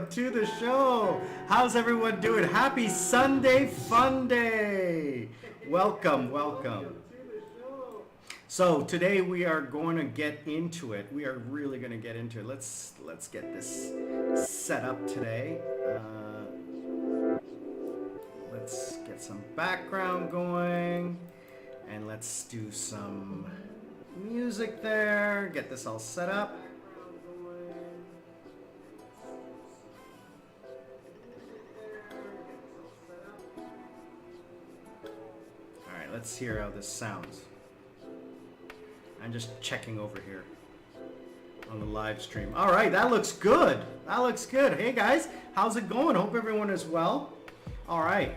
welcome to the show. How's everyone doing? Happy Sunday Fun Day. Welcome. So today we are going to get into it. We are really going to get into it. Let's get this set up today. Let's get some background going, and let's do some music there. Get this all set up. Let's hear how this sounds. I'm just checking over here on the live stream. All right, that looks good. Hey guys, how's it going? Hope everyone is well. All right,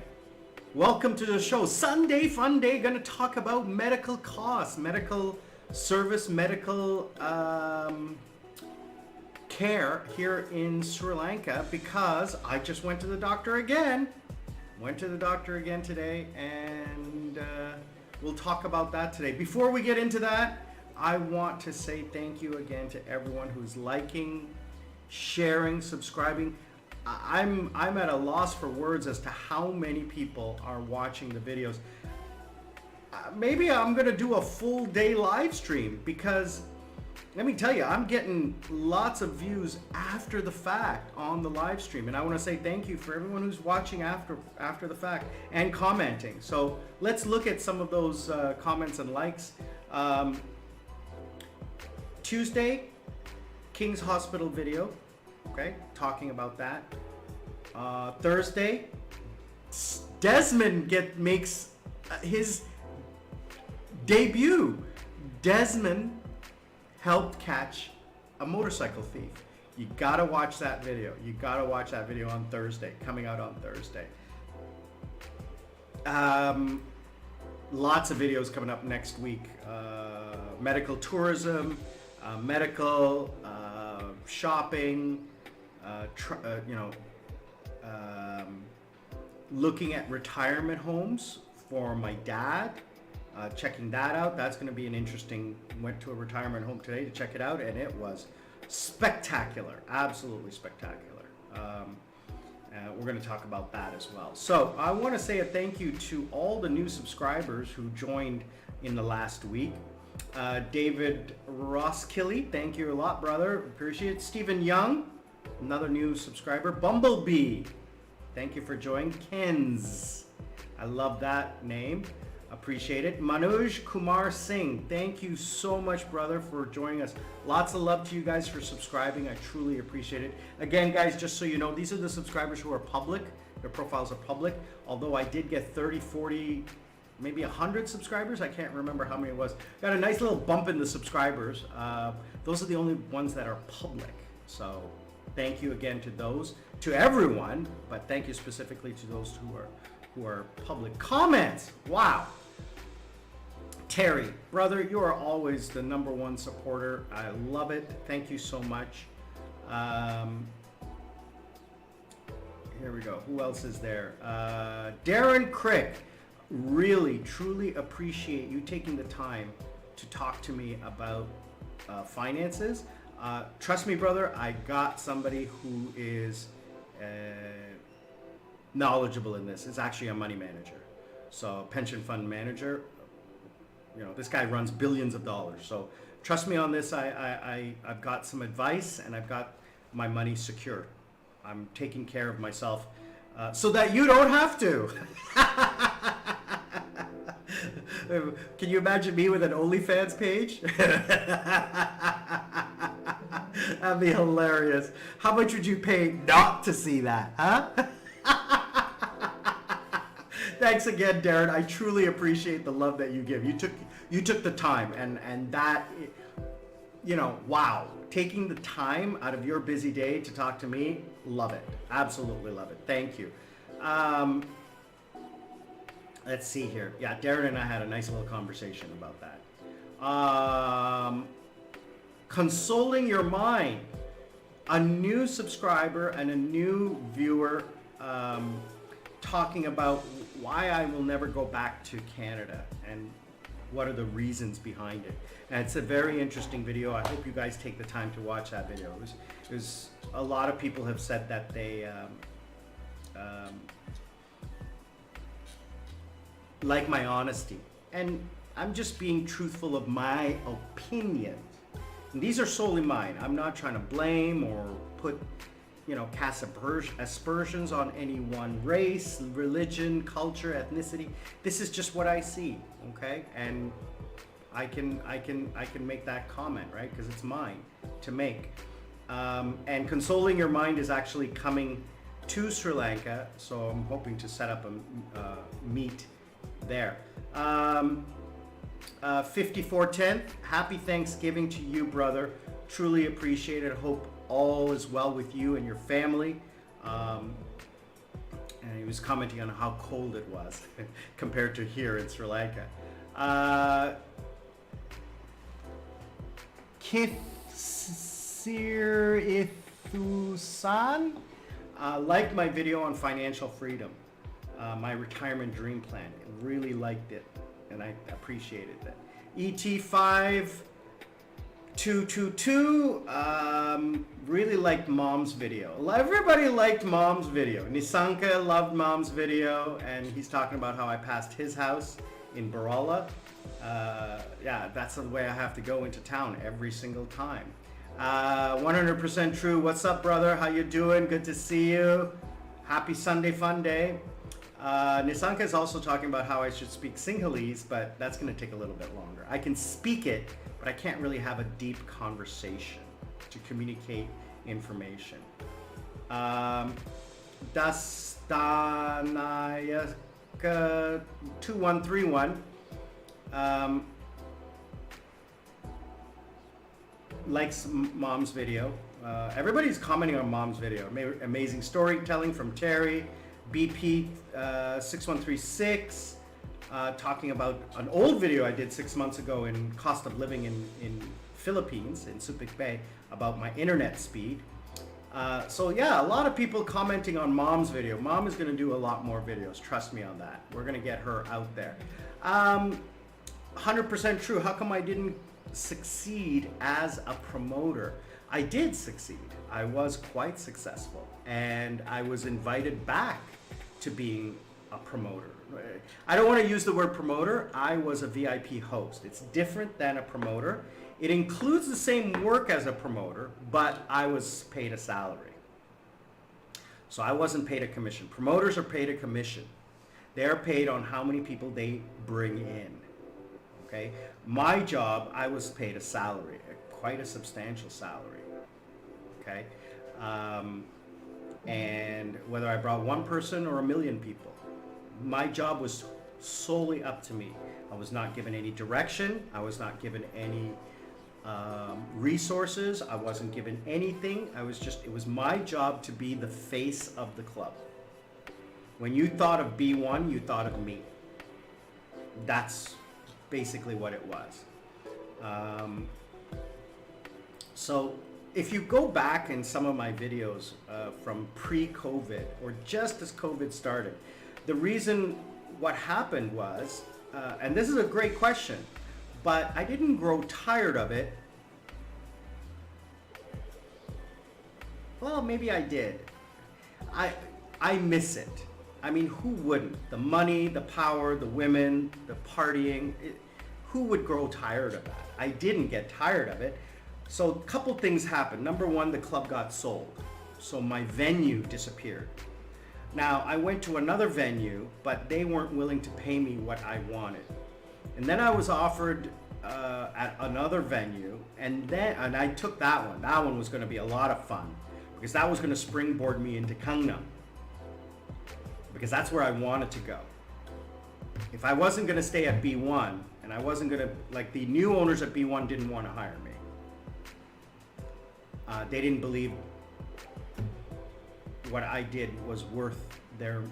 welcome to the show. Sunday Fun Day. Going to talk about medical costs, medical service, medical care here in Sri Lanka, because I just went to the doctor again. Today, and we'll talk about that today. Before we get into that, I want to say thank you again to everyone who's liking, sharing, subscribing. I'm at a loss for words as to how many people are watching the videos. Maybe I'm gonna do a full day live stream, because let me tell you, I'm getting lots of views after the fact on the live stream, and I want to say thank you for everyone who's watching after the fact and commenting. So let's look at some of those comments and likes. Tuesday, King's Hospital video, okay, talking about that. Thursday, Desmond makes his debut. Desmond helped catch a motorcycle thief. You gotta watch that video. On Thursday, coming out on Thursday. Lots of videos coming up next week. Medical tourism, medical shopping, looking at retirement homes for my dad. Checking that out. That's going to be an interesting. Went to a retirement home today to check it out, and it was spectacular, absolutely spectacular. We're going to talk about that as well. So I want to say a thank you to all the new subscribers who joined in the last week. David Roskilly, thank you a lot, brother. Appreciate it. Stephen Young, another new subscriber. Bumblebee, thank you for joining. Kenz, I love that name. Appreciate it. Manoj Kumar Singh, thank you so much, brother, for joining us. Lots of love to you guys for subscribing. I truly appreciate it. Again, guys, just so you know, these are the subscribers who are public. Their profiles are public. Although I did get 30, 40, maybe 100 subscribers. I can't remember how many it was. Got a nice little bump in the subscribers. Those are the only ones that are public. So thank you again to those, to everyone, but thank you specifically to those who are public. Comments, wow. Terry, brother, you are always the #1 supporter. I love it. Thank you so much. Here we go. Who else is there? Darren Crick, really, truly appreciate you taking the time to talk to me about finances. Trust me, brother, I got somebody who is knowledgeable in this. It's actually a money manager, so pension fund manager. You know, this guy runs billions of dollars. So trust me on this. I've got some advice, and I've got my money secure. I'm taking care of myself so that you don't have to. Can you imagine me with an OnlyFans page? That'd be hilarious. How much would you pay not to see that, huh? Thanks again, Darren. I truly appreciate the love that you give. You took the time, and that, you know, wow. Taking the time out of your busy day to talk to me, love it. Absolutely love it. Thank you. Let's see here. Yeah, Darren and I had a nice little conversation about that. Consoling Your Mind. A new subscriber and a new viewer talking about why I will never go back to Canada. And What are the reasons behind it? And it's a very interesting video. I hope you guys take the time to watch that video. It was a lot of people have said that they like my honesty, and I'm just being truthful of my opinion. And these are solely mine. I'm not trying to blame or put, cast aspersions on any one race, religion, culture, ethnicity. This is just what I see, okay? And I can make that comment, right? Because it's mine to make. And Consoling Your Mind is actually coming to Sri Lanka, so I'm hoping to set up a meet there. 5410th, happy Thanksgiving to you, brother. Truly appreciate it. Hope all is well with you and your family. And he was commenting on how cold it was compared to here in Sri Lanka. Kithsir Ithusan liked my video on financial freedom, my retirement dream plan. Really liked it, and I appreciated that. ET5222 really liked Mom's video. Everybody liked Mom's video. Nisanka loved Mom's video, and he's talking about how I passed his house in Barala. Yeah, that's the way I have to go into town every single time. 100% true. What's up, brother? How you doing? Good to see you. Happy Sunday fun day. Nisanka is also talking about how I should speak Sinhalese, but that's going to take a little bit longer. I can speak it, but I can't really have a deep conversation to communicate information. Dastanayaka 2131 likes Mom's video. Everybody's commenting on Mom's video. Amazing storytelling from Terry. BP 6136 talking about an old video I did 6 months ago in cost of living in Philippines, in Subic Bay, about my internet speed. So yeah, a lot of people commenting on Mom's video. Mom is going to do a lot more videos, trust me on that. We're going to get her out there. 100% true. How come I didn't succeed as a promoter? I did succeed. I was quite successful, and I was invited back to being a promoter. I don't want to use the word promoter. I was a VIP host. It's different than a promoter. It includes the same work as a promoter, but I was paid a salary. So I wasn't paid a commission. Promoters are paid a commission. They're paid on how many people they bring in. Okay? My job, I was paid a salary, quite a substantial salary. Okay? And whether I brought one person or a million people, my job was solely up to me. I was not given any direction. I was not given any resources. I wasn't given anything. It was my job to be the face of the club. When you thought of B1, you thought of me. That's basically what it was. So if you go back in some of my videos from pre-COVID or just as COVID started, the reason what happened was, and this is a great question, but I didn't grow tired of it. Well, maybe I did. I miss it. I mean, who wouldn't? The money, the power, the women, the partying. Who would grow tired of that? I didn't get tired of it. So a couple things happened. Number one, the club got sold. So my venue disappeared. Now, I went to another venue, but they weren't willing to pay me what I wanted. And then I was offered at another venue, and I took that one. That one was going to be a lot of fun, because that was going to springboard me into Gangnam, because that's where I wanted to go. If I wasn't going to stay at B1, and I wasn't going to, like, the new owners at B1 didn't want to hire me. They didn't believe what I did was worth their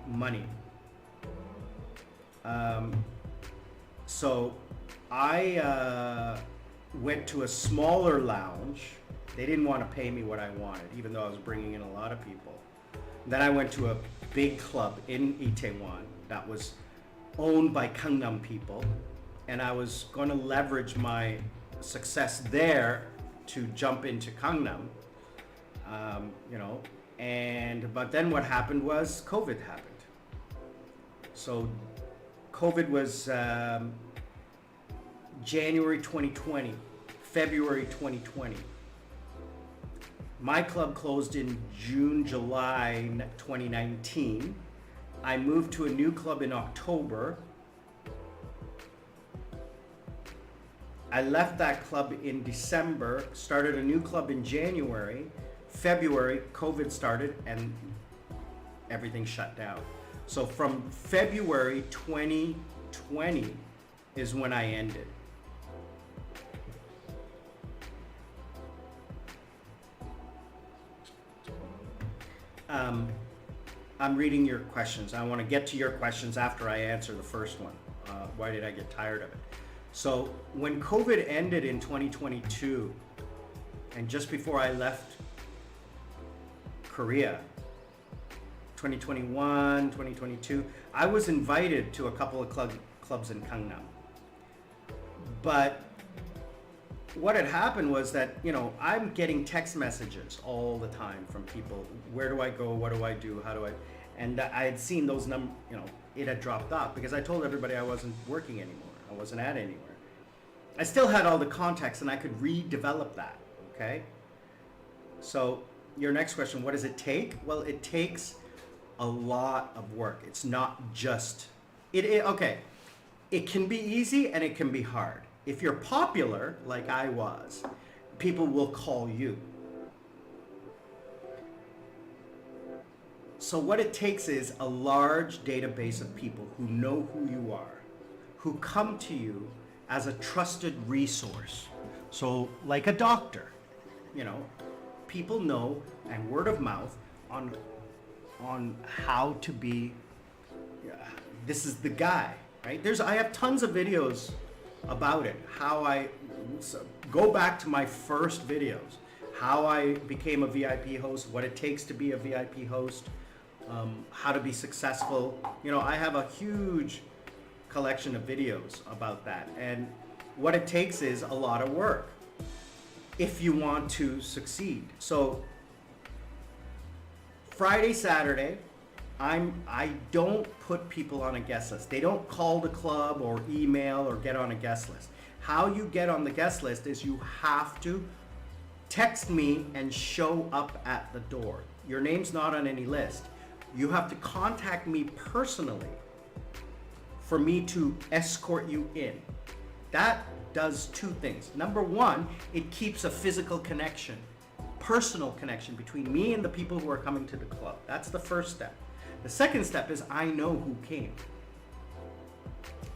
money. So I went to a smaller lounge. They didn't want to pay me what I wanted, even though I was bringing in a lot of people. Then I went to a big club in Itaewon that was owned by Gangnam people. and I was going to leverage my success there to jump into Gangnam, you know, but then what happened was COVID happened. So COVID was January 2020, February 2020. My club closed in June, July 2019. I moved to a new club in October. I left that club in December, started a new club in January. February, COVID started and everything shut down. So from February 2020 is when I ended. I'm reading your questions. I want to get to your questions after I answer the first one. Why did I get tired of it? So when COVID ended in 2022, and just before I left Korea, 2021, 2022, I was invited to a couple of clubs in Gangnam. But what had happened was that, you know, I'm getting text messages all the time from people. Where do I go? What do I do? How do I? And I had seen those you know, it had dropped off because I told everybody I wasn't working anymore. I wasn't at anywhere. I still had all the contacts and I could redevelop that, okay? So your next question, what does it take? Well, it takes a lot of work. It's not just, okay, it can be easy and it can be hard. If you're popular, like I was, people will call you. So what it takes is a large database of people who know who you are, who come to you as a trusted resource. So like a doctor, you know, people know, and word of mouth on how to be, this is the guy, right? I have tons of videos about it, go back to my first videos, how I became a VIP host, what it takes to be a VIP host, how to be successful. You know, I have a huge collection of videos about that, and what it takes is a lot of work if you want to succeed. So Friday, Saturday, I don't put people on a guest list. They don't call the club or email or get on a guest list. How you get on the guest list is you have to text me and show up at the door. Your name's not on any list. You have to contact me personally for me to escort you in. That does two things. Number one, it keeps a physical connection, personal connection between me and the people who are coming to the club. That's the first step. The second step is I know who came.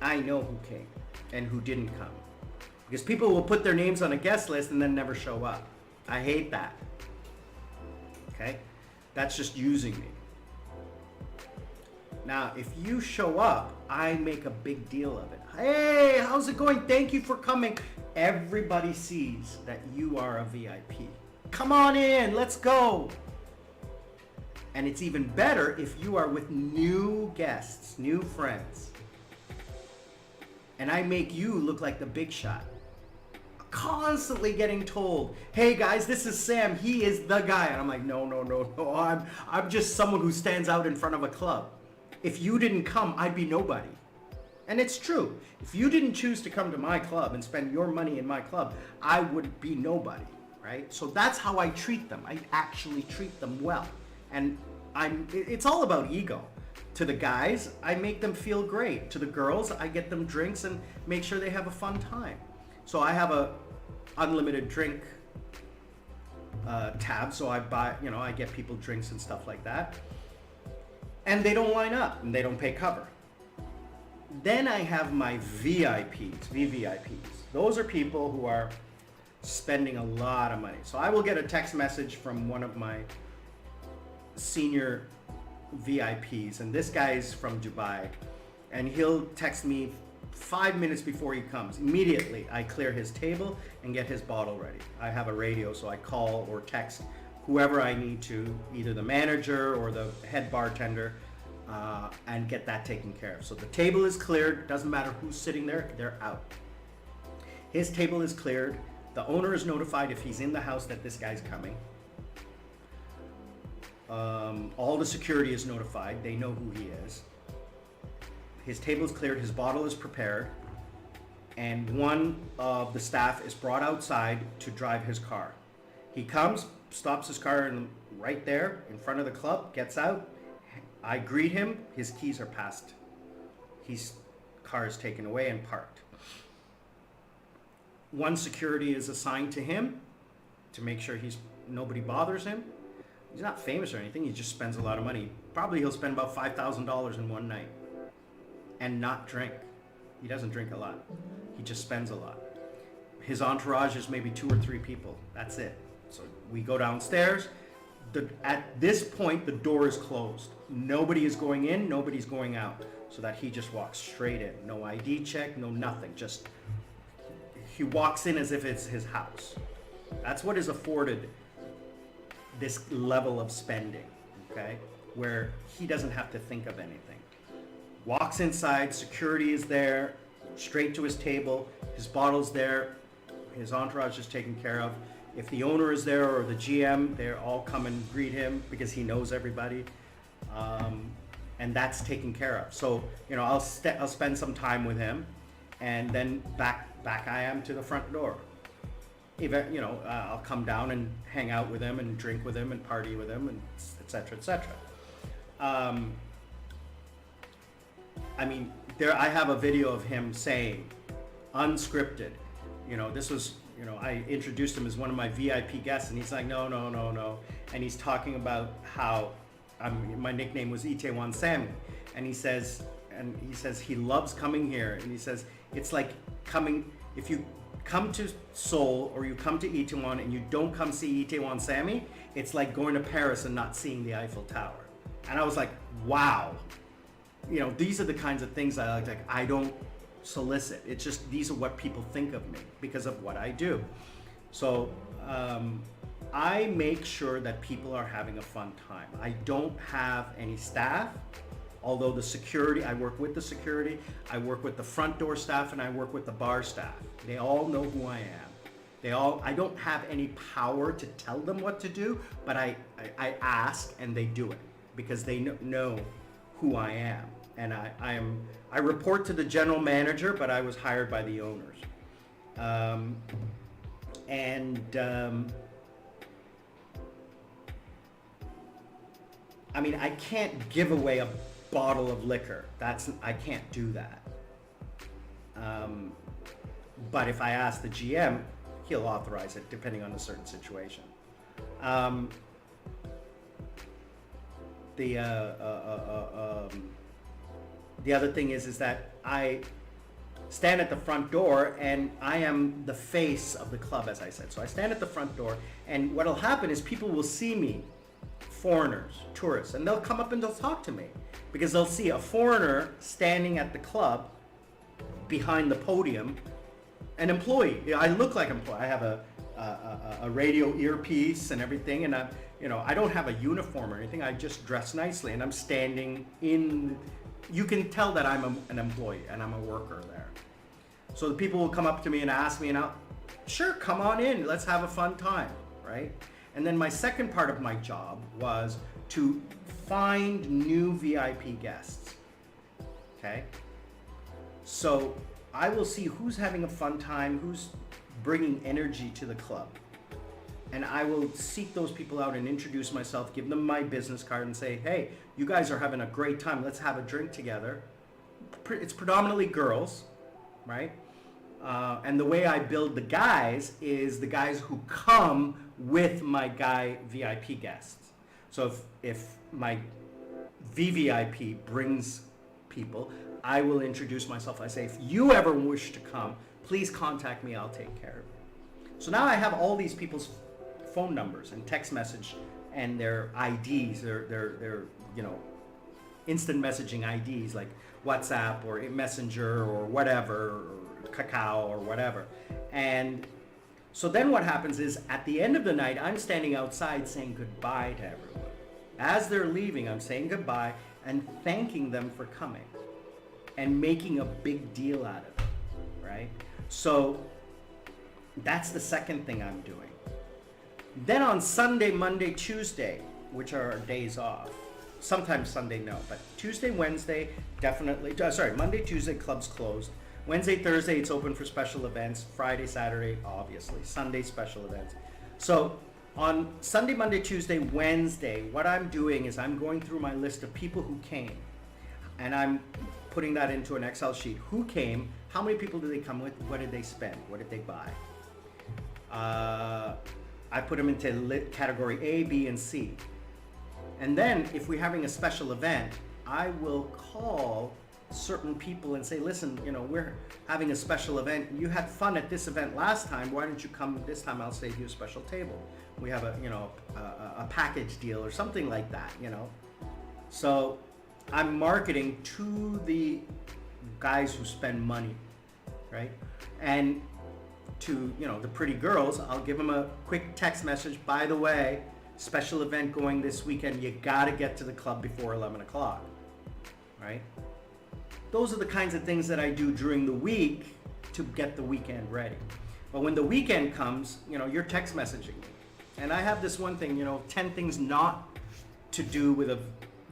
I know who came and who didn't come. Because people will put their names on a guest list and then never show up. I hate that. Okay? That's just using me. Now, if you show up, I make a big deal of it. Hey, how's it going? Thank you for coming. Everybody sees that you are a VIP. Come on in, let's go. And it's even better if you are with new guests, new friends. And I make you look like the big shot. Constantly getting told, hey guys, this is Sam, he is the guy. And I'm like, no, I'm just someone who stands out in front of a club. If you didn't come, I'd be nobody. And it's true. If you didn't choose to come to my club and spend your money in my club, I would be nobody, right? So that's how I treat them. I actually treat them well. And it's all about ego. To the guys, I make them feel great. To the girls, I get them drinks and make sure they have a fun time. So I have a unlimited drink tab, so I get people drinks and stuff like that. And they don't line up and they don't pay cover. Then I have my VIPs, VVIPs. Those are people who are spending a lot of money. So I will get a text message from one of my senior VIPs, and this guy's from Dubai, and he'll text me 5 minutes before he comes. Immediately, I clear his table and get his bottle ready. I have a radio, so I call or text whoever I need to, either the manager or the head bartender, and get that taken care of. So the table is cleared. Doesn't matter who's sitting there, they're out. His table is cleared. The owner is notified if he's in the house that this guy's coming. All the security is notified. They know who he is. His table is cleared. His bottle is prepared. And one of the staff is brought outside to drive his car. He comes, stops his car right there in front of the club, gets out. I greet him. His keys are passed. His car is taken away and parked. One security is assigned to him to make sure nobody bothers him. He's not famous or anything. He just spends a lot of money. Probably he'll spend about $5,000 in one night and not drink. He doesn't drink a lot. He just spends a lot. His entourage is maybe 2 or 3 people. That's it. So we go downstairs. At this point, the door is closed. Nobody is going in, nobody's going out. So that he just walks straight in. No ID check, no nothing. Just, he walks in as if it's his house. That's what is afforded this level of spending, okay? Where he doesn't have to think of anything. Walks inside, security is there, straight to his table, his bottle's there, his entourage is taken care of. If the owner is there or the GM, they all come and greet him because he knows everybody, and that's taken care of. So, I'll spend some time with him, and then back I am to the front door. Even, I'll come down and hang out with him and drink with him and party with him, and et cetera, et cetera. I have a video of him saying, unscripted, this was, I introduced him as one of my VIP guests, and he's like, no. And he's talking about how my nickname was Itaewon Sammy. And he says he loves coming here. And he says, it's like if you come to Seoul or you come to Itaewon and you don't come see Itaewon Sammy, it's like going to Paris and not seeing the Eiffel Tower. And I was like, wow. These are the kinds of things I don't solicit. It's just, these are what people think of me because of what I do. So I make sure that people are having a fun time. I don't have any staff, although I work with the security, I work with the front door staff, and I work with the bar staff. They all know who I am. I don't have any power to tell them what to do, but I ask and they do it because they know who I am. And I report to the general manager, but I was hired by the owners. I can't give away a bottle of liquor. I can't do that. But if I ask the GM, he'll authorize it depending on a certain situation. The other thing is that I stand at the front door and I am the face of the club, as I said. So I stand at the front door, and what'll happen is people will see me, foreigners, tourists, and they'll come up and they'll talk to me because they'll see a foreigner standing at the club behind the podium, an employee. I look like an employee. I have a radio earpiece and everything, and I don't have a uniform or anything. I just dress nicely, and I'm standing in. You can tell that I'm an employee and I'm a worker there. So the people will come up to me and ask me, and sure, come on in, let's have a fun time, right? And then my second part of my job was to find new VIP guests, okay? So I will see who's having a fun time, who's bringing energy to the club. And I will seek those people out and introduce myself, give them my business card and say, hey, you guys are having a great time. Let's have a drink together. It's predominantly girls, right? And the way I build the guys is the guys who come with my guy VIP guests. So if my VVIP brings people, I will introduce myself. I say, if you ever wish to come, please contact me. I'll take care of it. So now I have all these people's phone numbers and text message and their IDs, their instant messaging IDs like WhatsApp or Messenger or whatever, or Kakao or whatever. And so then what happens is at the end of the night, I'm standing outside saying goodbye to everyone. As they're leaving, I'm saying goodbye and thanking them for coming and making a big deal out of it, right? So that's the second thing I'm doing. Then on Sunday, Monday, Tuesday, which are our days off, sometimes Sunday no, but Tuesday, Wednesday, definitely, Monday, Tuesday, club's closed. Wednesday, Thursday, it's open for special events. Friday, Saturday, obviously. Sunday, special events. So on Sunday, Monday, Tuesday, Wednesday, what I'm doing is I'm going through my list of people who came, and I'm putting that into an Excel sheet. Who came? How many people did they come with? What did they spend? What did they buy? I put them into category A, B, and C. And then if we're having a special event, I will call certain people and say, listen, you know, we're having a special event. You had fun at this event last time. Why don't you come this time? I'll save you a special table. We have a package deal or something like that, you know. So I'm marketing to the guys who spend money, right? And to, you know, the pretty girls, I'll give them a quick text message. By the way, special event going this weekend. You gotta get to the club before 11 o'clock, right? Those are the kinds of things that I do during the week to get the weekend ready. But when the weekend comes, you know, you're text messaging me. And I have this one thing, you know, 10 things not to do with a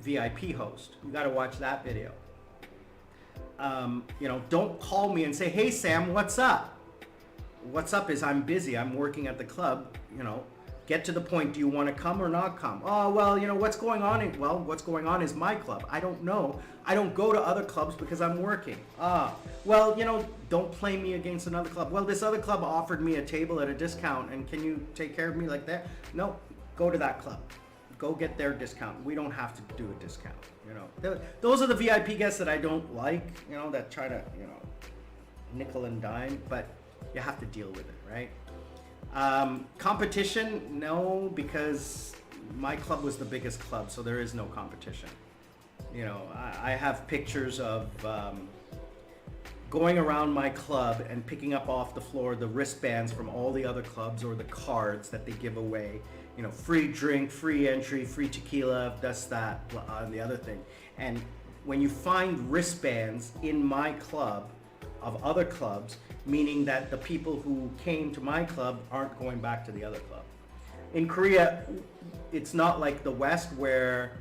VIP host. You gotta watch that video. You know, don't call me and say, hey Sam, what's up? What's up is I'm busy, I'm working at the club, you know. Get to the point, do you want to come or not come? Oh, well, you know, what's going on? Well, what's going on is my club. I don't know. I don't go to other clubs because I'm working. Well, you know, don't play me against another club. Well, this other club offered me a table at a discount, and can you take care of me like that? No, go to that club. Go get their discount. We don't have to do a discount, you know. Those are the VIP guests that I don't like, you know, that try to, you know, nickel and dime, but you have to deal with it, right? Competition, no, because my club was the biggest club, so there is no competition. You know, I have pictures of going around my club and picking up off the floor the wristbands from all the other clubs or the cards that they give away. You know, free drink, free entry, free tequila, this, that, and the other thing. And when you find wristbands in my club of other clubs, meaning that the people who came to my club aren't going back to the other club. In Korea, it's not like the West where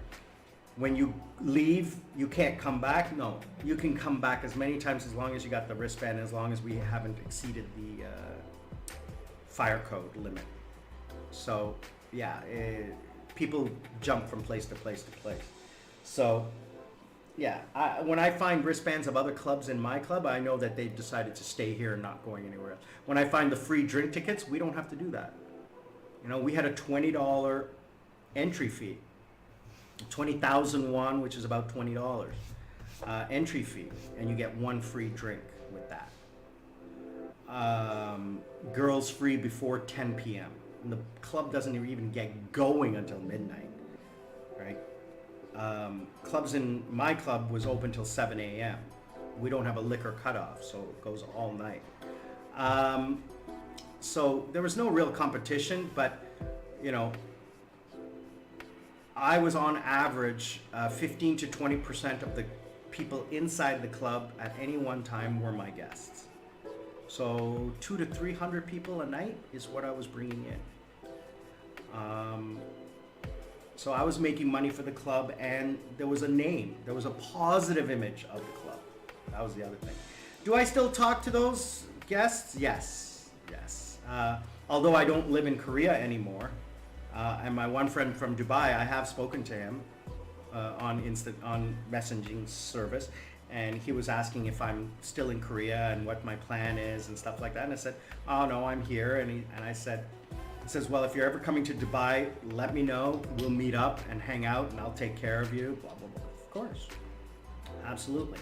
when you leave, you can't come back. No, you can come back as many times as long as you got the wristband, as long as we haven't exceeded the fire code limit. So yeah, people jump from place to place to place. So yeah, when I find wristbands of other clubs in my club, I know that they've decided to stay here and not going anywhere else. When I find the free drink tickets, we don't have to do that. You know, we had a $20 entry fee, 20,000 won, which is about $20 entry fee, and you get one free drink with that. Girls free before 10 p.m. And the club doesn't even get going until midnight, right? Clubs in my club was open till 7 a.m. We don't have a liquor cutoff, so it goes all night. So there was no real competition, but you know, I was on average 15 to 20% of the people inside the club at any one time were my guests. So 200 to 300 people a night is what I was bringing in. So I was making money for the club, and there was a name. There was a positive image of the club. That was the other thing. Do I still talk to those guests? Yes, yes. Although I don't live in Korea anymore, and my one friend from Dubai, I have spoken to him on messaging service, and he was asking if I'm still in Korea and what my plan is and stuff like that. And I said, oh no, I'm here. And I said, he says, well, if you're ever coming to Dubai, let me know. We'll meet up and hang out, and I'll take care of you, blah, blah, blah. Of course. Absolutely.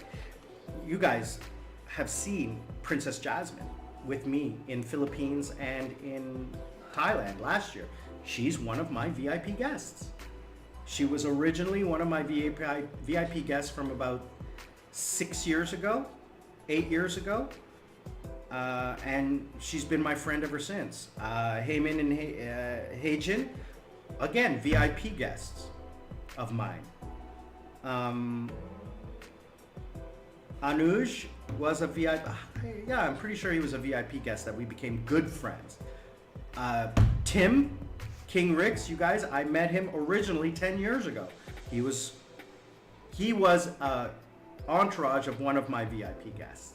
You guys have seen Princess Jasmine with me in Philippines and in Thailand last year. She's one of my VIP guests. She was originally one of my VIP guests from about 8 years ago. And she's been my friend ever since. Heymin and Heijin, again, VIP guests. of mine. Anuj was a VIP. Yeah, I'm pretty sure he was a VIP guest that we became good friends. Tim, King Ricks, you guys, I met him originally 10 years ago. He was entourage of one of my VIP guests.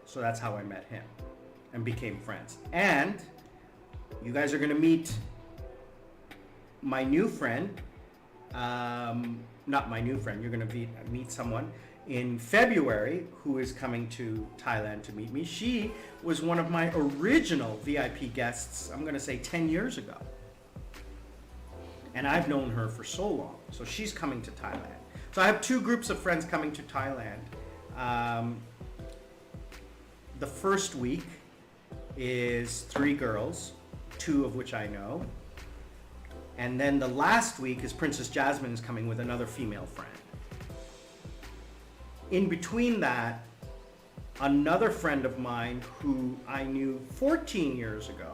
So that's how I met him and became friends. And you guys are gonna meet my new friend, not my new friend, you're gonna meet someone in February who is coming to Thailand to meet me. She was one of my original VIP guests, I'm gonna say 10 years ago. And I've known her for so long. So she's coming to Thailand. So I have two groups of friends coming to Thailand. The first week is 3 girls, 2 of which I know. And then the last week is Princess Jasmine is coming with another female friend. In between that, another friend of mine who I knew 14 years ago,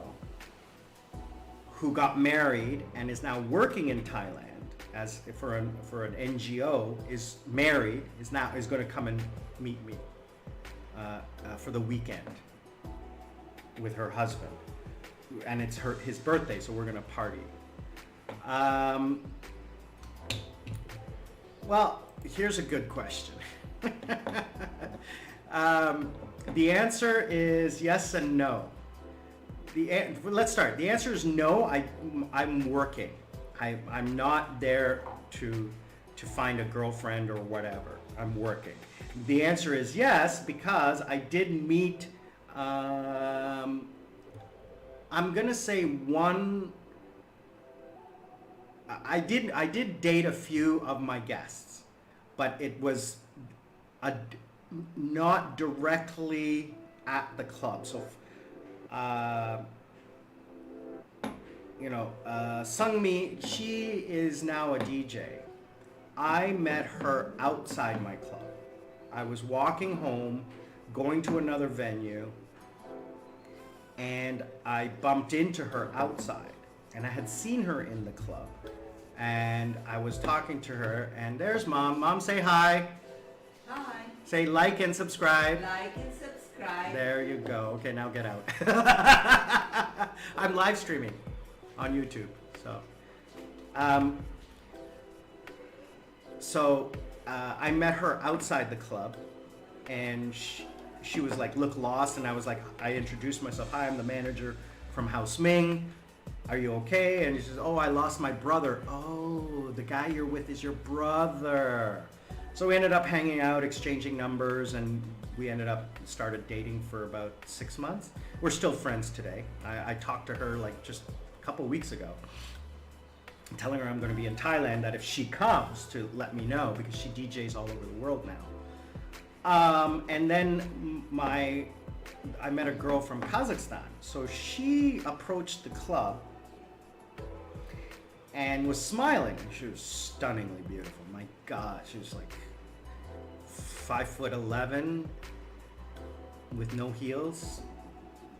who got married and is now working in Thailand as for an NGO, is married, is going to come and meet me for the weekend with her husband, and it's his birthday, so we're going to party. Well, here's a good question. The answer is yes and no. Let's start. The answer is no. I'm working. I'm not there to find a girlfriend or whatever. I'm working. The answer is yes, because I did meet. I'm gonna say one. I did date a few of my guests, but it was not directly at the club. So, Sungmi, she is now a DJ. I met her outside my club. I was walking home, going to another venue, and I bumped into her outside. And I had seen her in the club. And I was talking to her, and there's Mom. Mom, say hi. Hi. Say like and subscribe. Like and subscribe. There you go. Okay, now get out. I'm live streaming on YouTube. So, I met her outside the club, and she was like, look lost, and I was like, I introduced myself. Hi, I'm the manager from House Ming. Are you okay? And she says, oh, I lost my brother. Oh, the guy you're with is your brother. So we ended up hanging out, exchanging numbers, and we started dating for about 6 months. We're still friends today. I talked to her like just a couple weeks ago, telling her I'm going to be in Thailand, that if she comes to let me know, because she DJs all over the world now. And then I met a girl from Kazakhstan. So she approached the club and was smiling. She was stunningly beautiful. My God, she was like 5'11", with no heels,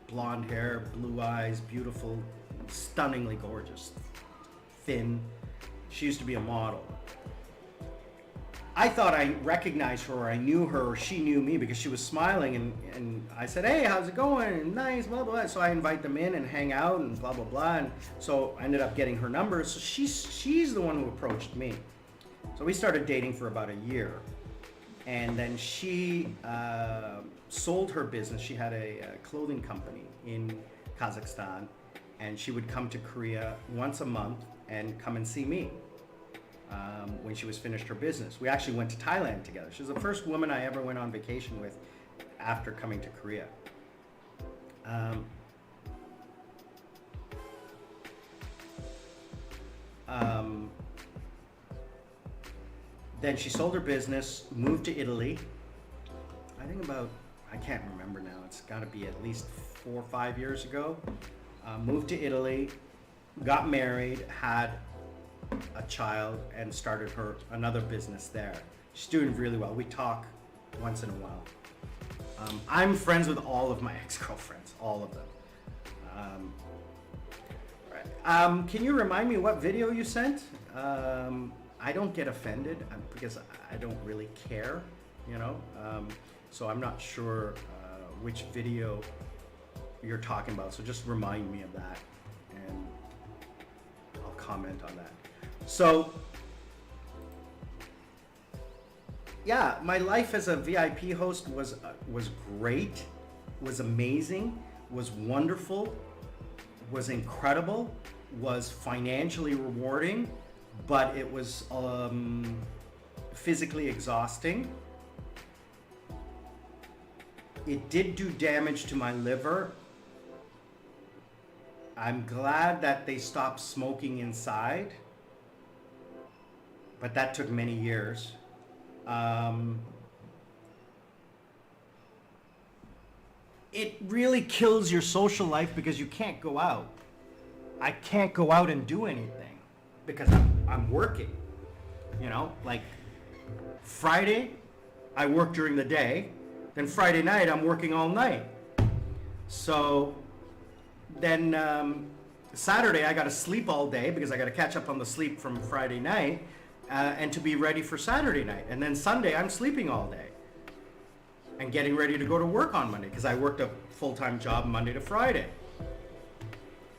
blonde hair, blue eyes, beautiful, stunningly gorgeous, thin. She used to be a model. I thought I recognized her, or I knew her, or she knew me, because she was smiling, and I said, hey, how's it going? Nice, blah, blah, blah. So I invite them in and hang out and blah, blah, blah. And so I ended up getting her number. So she's the one who approached me. So we started dating for about a year. And then she sold her business. She had a clothing company in Kazakhstan, and she would come to Korea once a month and come and see me. When she was finished her business. We actually went to Thailand together. She was the first woman I ever went on vacation with after coming to Korea. Then she sold her business, moved to Italy. I can't remember now, it's got to be at least 4 or 5 years ago. Moved to Italy, got married, had a child, and started another business there. She's doing really well. We talk once in a while. I'm friends with all of my ex-girlfriends, all of them. Can you remind me what video you sent? I don't get offended because I don't really care, you know. So I'm not sure which video you're talking about. So just remind me of that, and I'll comment on that. So yeah, my life as a VIP host was great, was amazing, was wonderful, was incredible, was financially rewarding, but it was physically exhausting. It did do damage to my liver. I'm glad that they stopped smoking inside, but that took many years. It really kills your social life because you can't go out. I can't go out and do anything because I'm working. You know, like Friday, I work during the day. Then Friday night, I'm working all night. So then Saturday, I got to sleep all day because I got to catch up on the sleep from Friday night and to be ready for Saturday night. And then Sunday, I'm sleeping all day and getting ready to go to work on Monday because I worked a full-time job Monday to Friday.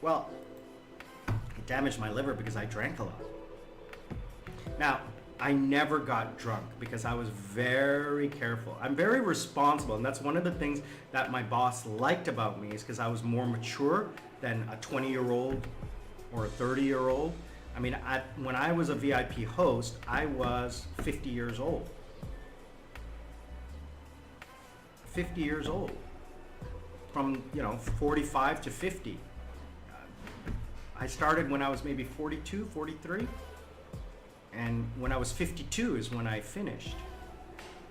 Well, it damaged my liver because I drank a lot. Now, I never got drunk because I was very careful. I'm very responsible, and that's one of the things that my boss liked about me is because I was more mature than a 20-year-old or a 30-year-old. I mean, when I was a VIP host, I was 50 years old. 50 years old. From, 45 to 50. I started when I was maybe 42, 43. And when I was 52 is when I finished.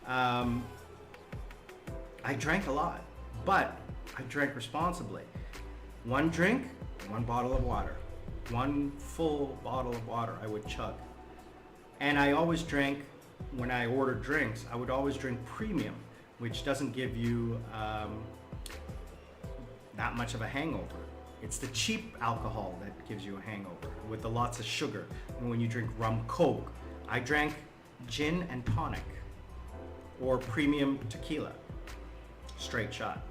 I drank a lot, but I drank responsibly. One drink, one bottle of water. One full bottle of water I would chug. And I always drank, when I ordered drinks, I would always drink premium, which doesn't give you that much of a hangover. It's the cheap alcohol that gives you a hangover with the lots of sugar. And when you drink rum coke, I drank gin and tonic or premium tequila, straight shot.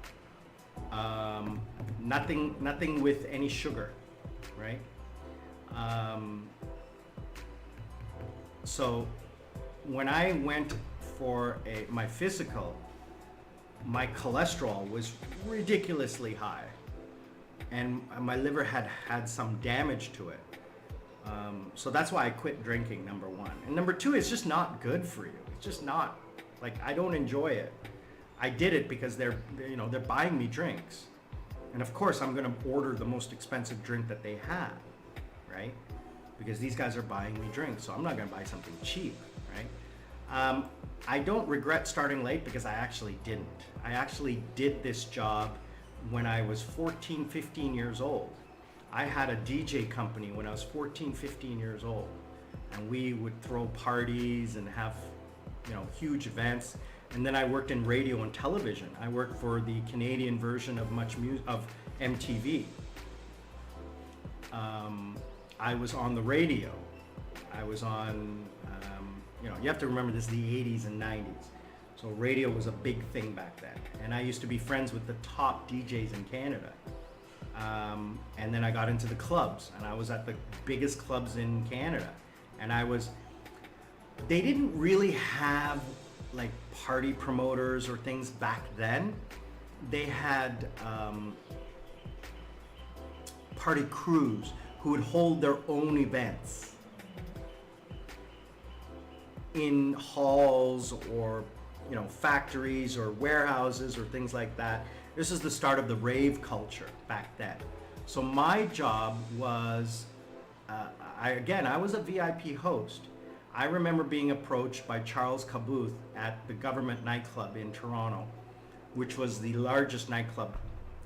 Nothing with any sugar, right? So when I went for my physical, my cholesterol was ridiculously high. And my liver had some damage to it. So that's why I quit drinking, number one. And number two, it's just not good for you. It's just not, I don't enjoy it. I did it because they're buying me drinks. And of course, I'm gonna order the most expensive drink that they have, right? Because these guys are buying me drinks, so I'm not gonna buy something cheap, right? I don't regret starting late because I actually didn't. I actually did this job when I was 14, 15 years old. I had a DJ company when I was 14, 15 years old. And we would throw parties and have, huge events. And then I worked in radio and television. I worked for the Canadian version of of MTV. I was on the radio. I was on, you have to remember this is the 80s and 90s. So radio was a big thing back then. And I used to be friends with the top DJs in Canada. And then I got into the clubs, and I was at the biggest clubs in Canada. And they didn't really have party promoters or things back then. They had party crews who would hold their own events in halls or factories or warehouses or things like that. This is the start of the rave culture back then. So my job was, I was a VIP host. I remember being approached by Charles Caboth at the Government nightclub in Toronto, which was the largest nightclub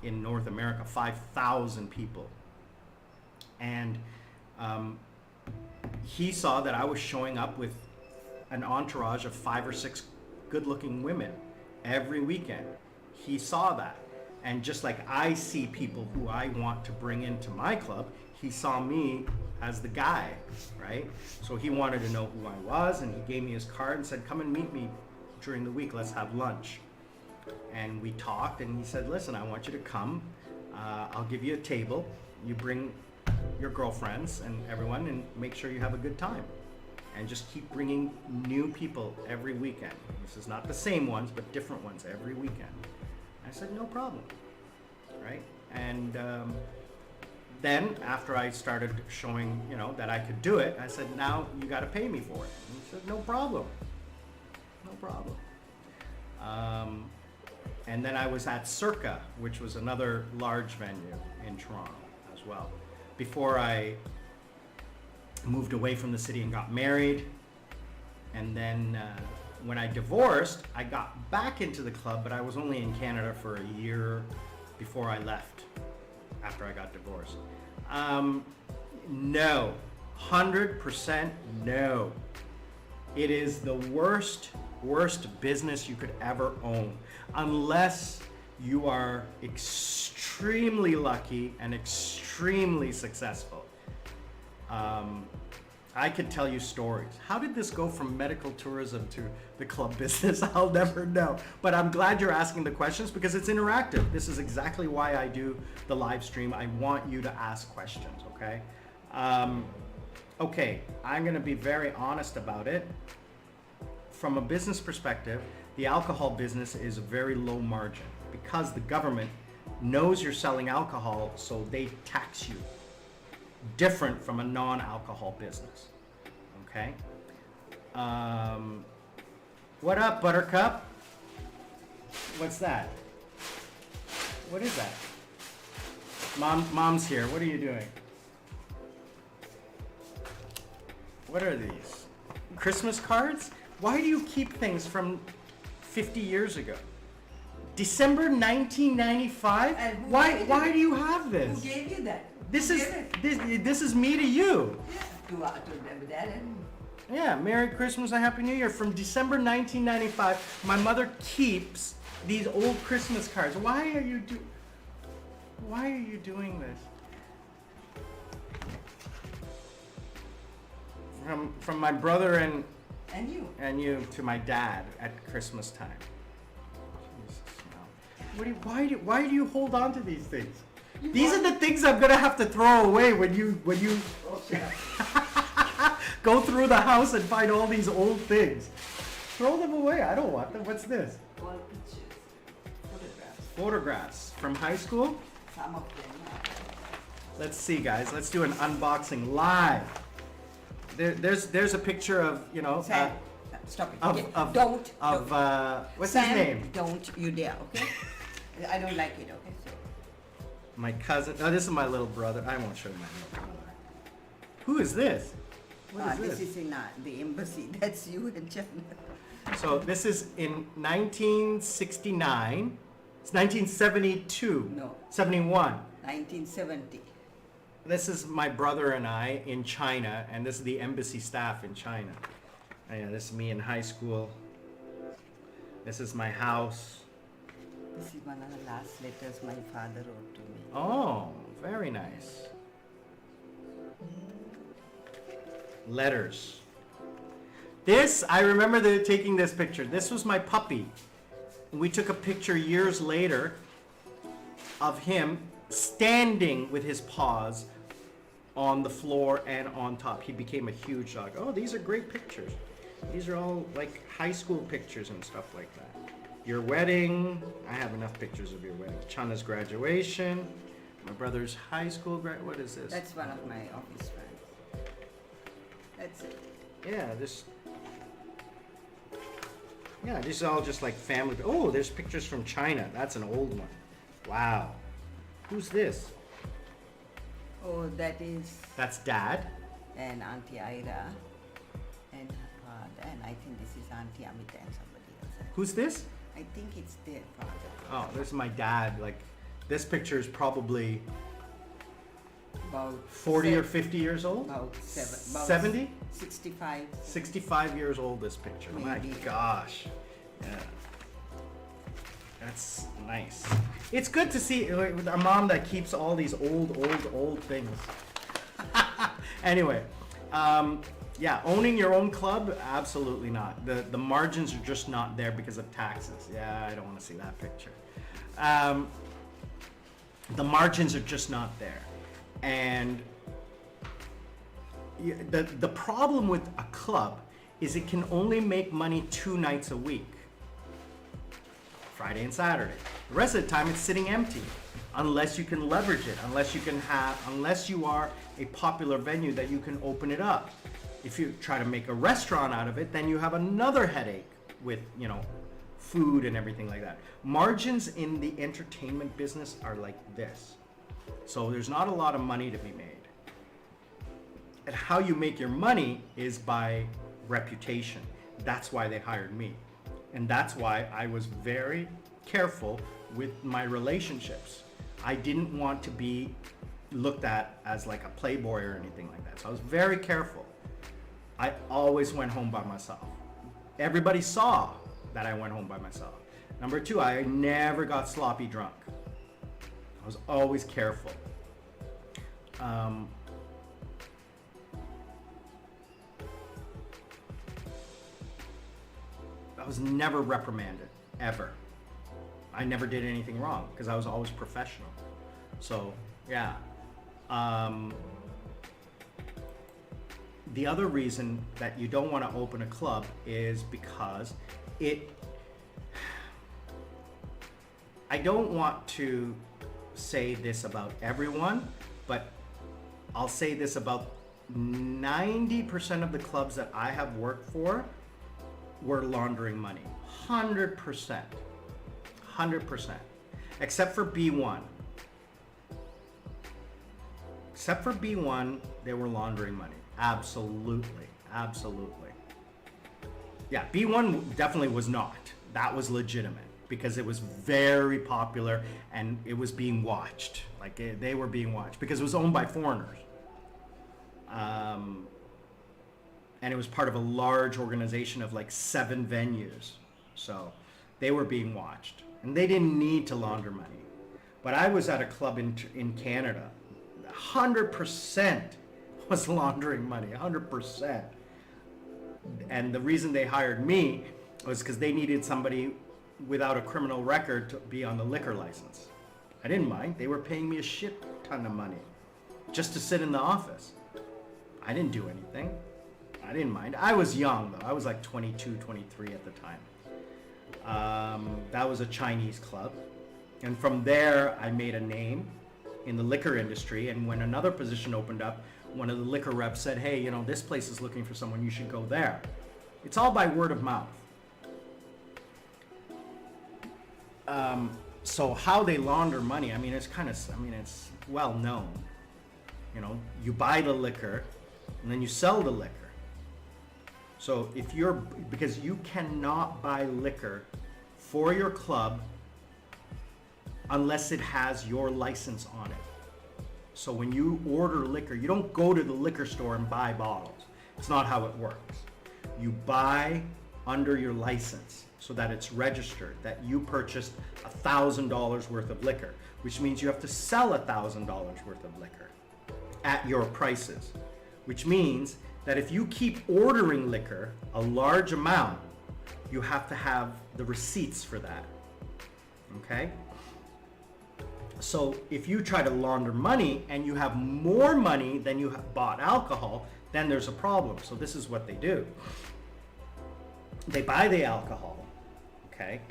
in North America, 5,000 people. And he saw that I was showing up with an entourage of 5 or 6 good-looking women every weekend. He saw that, And just like I see people who I want to bring into my club, he saw me as the guy, right? So he wanted to know who I was, and he gave me his card and said, come and meet me during the week, let's have lunch. And we talked, and he said, listen, I want you to come. I'll give you a table. You bring your girlfriends and everyone, and make sure you have a good time. And just keep bringing new people every weekend. This is not the same ones, but different ones every weekend. I said, no problem, right? And then after I started showing, you know, that I could do it, I said, now you got to pay me for it. And he said, no problem, no problem. And then I was at Circa, which was another large venue in Toronto as well, before I moved away from the city and got married. And then when I divorced, I got back into the club, but I was only in Canada for a year before I left after I got divorced. No, 100% no. It is the worst business you could ever own, unless you are extremely lucky and extremely successful. I could tell you stories. How did this go from medical tourism to the club business? I'll never know. But I'm glad you're asking the questions because it's interactive. This is exactly why I do the live stream. I want you to ask questions, okay? Okay, I'm gonna be very honest about it. From a business perspective, the alcohol business is a very low margin because the government knows you're selling alcohol, so they tax you. Different from a non-alcohol business, okay? What up, Buttercup? What's that? What is that? Mom's here. What are you doing? What are these? Christmas cards? Why do you keep things from 50 years ago? December 1995? And Why do you have this? Who gave you that? This Who is gave it? this is me to you. To remember that. And Yeah, Merry Christmas and Happy New Year from December 1995. My mother keeps these old Christmas cards. Why are you doing this? From my brother and you to my dad at Christmas time. Jesus, no. Why do you hold on to these things? These are the things I'm gonna have to throw away when you go through the house and find all these old things. Throw them away. I don't want them. What's this? all pictures, photographs. Photographs from high school. Some of them. Let's see, guys. Let's do an unboxing live. There's a picture of Sam, stop it. of Okay. of don't. what's Sam, his name? Don't you dare, okay? I don't like it, okay? So. My cousin. Oh, this is my little brother. I won't show my little brother. Who is this? What is This this? is in the embassy. That's you and China. So this is in 1969. It's 1972. No. 71. 1970. This is my brother and I in China, and this is the embassy staff in China. And this is me in high school. This is my house. This is one of the last letters my father wrote to me. Oh, very nice. Letters. This, I remember taking this picture. This was my puppy. We took a picture years later of him standing with his paws on the floor and on top. He became a huge dog. Oh, these are great pictures. These are all like high school pictures and stuff like that. Your wedding. I have enough pictures of your wedding. Chana's graduation. My brother's high school what is this? That's one of my office friends. That's it. Yeah, this is all just like family. Oh, there's pictures from China. That's an old one. Wow. Who's this? Oh, that is That's Dad. and Auntie Ira and her father, and I think this is Auntie Amita and somebody else. Who's this? I think it's their father. Oh, this is my dad. Like, this picture is probably About 40 or 50 years old. About 70? 65. 65 years old, this picture. My Maybe. gosh. Yeah. That's nice. It's good to see with a mom that keeps all these old things. Anyway, yeah, owning your own club, absolutely not. The margins are just not there because of taxes. Yeah, I don't want to see that picture. The margins are just not there, and the problem with a club is it can only make money 2 nights a week, Friday and Saturday. The rest of the time it's sitting empty, unless you can leverage it, unless you are a popular venue that you can open it up. If you try to make a restaurant out of it, then you have another headache with, you know, food and everything like that. Margins in the entertainment business are like this. So there's not a lot of money to be made. And how you make your money is by reputation. That's why they hired me. And that's why I was very careful with my relationships. I didn't want to be looked at as like a playboy or anything like that. So I was very careful. I always went home by myself. Everybody saw that I went home by myself. Number 2, I never got sloppy drunk. I was always careful. I was never reprimanded, ever. I never did anything wrong because I was always professional. So, yeah. The other reason that you don't want to open a club is because I don't want to say this about everyone, but I'll say this about 90% of the clubs that I have worked for were laundering money. 100%. 100%. Except for B1. Except for B1, they were laundering money. Absolutely. Absolutely. Yeah, B1 definitely was not. That was legitimate because it was very popular and it was being watched. Like they were being watched because it was owned by foreigners. And it was part of a large organization of like 7 venues. So they were being watched and they didn't need to launder money. But I was at a club in Canada. 100% was laundering money, 100%. And the reason they hired me was because they needed somebody without a criminal record to be on the liquor license. I didn't mind. They were paying me a shit ton of money just to sit in the office. I didn't do anything. I didn't mind. I was young though. I was like 22, 23 at the time. That was a Chinese club. And from there, I made a name in the liquor industry. And when another position opened up, one of the liquor reps said, hey, you know, this place is looking for someone, you should go there. It's all by word of mouth. So how they launder money, I mean, it's it's well known. You know, you buy the liquor and then you sell the liquor. So because you cannot buy liquor for your club unless it has your license on it. So when you order liquor, you don't go to the liquor store and buy bottles. It's not how it works. You buy under your license so that it's registered that you purchased $1,000 worth of liquor, which means you have to sell $1,000 worth of liquor at your prices, which means that if you keep ordering liquor, a large amount, you have to have the receipts for that, okay? So if you try to launder money and you have more money than you have bought alcohol, then there's a problem. So this is what they do. They buy the alcohol, okay?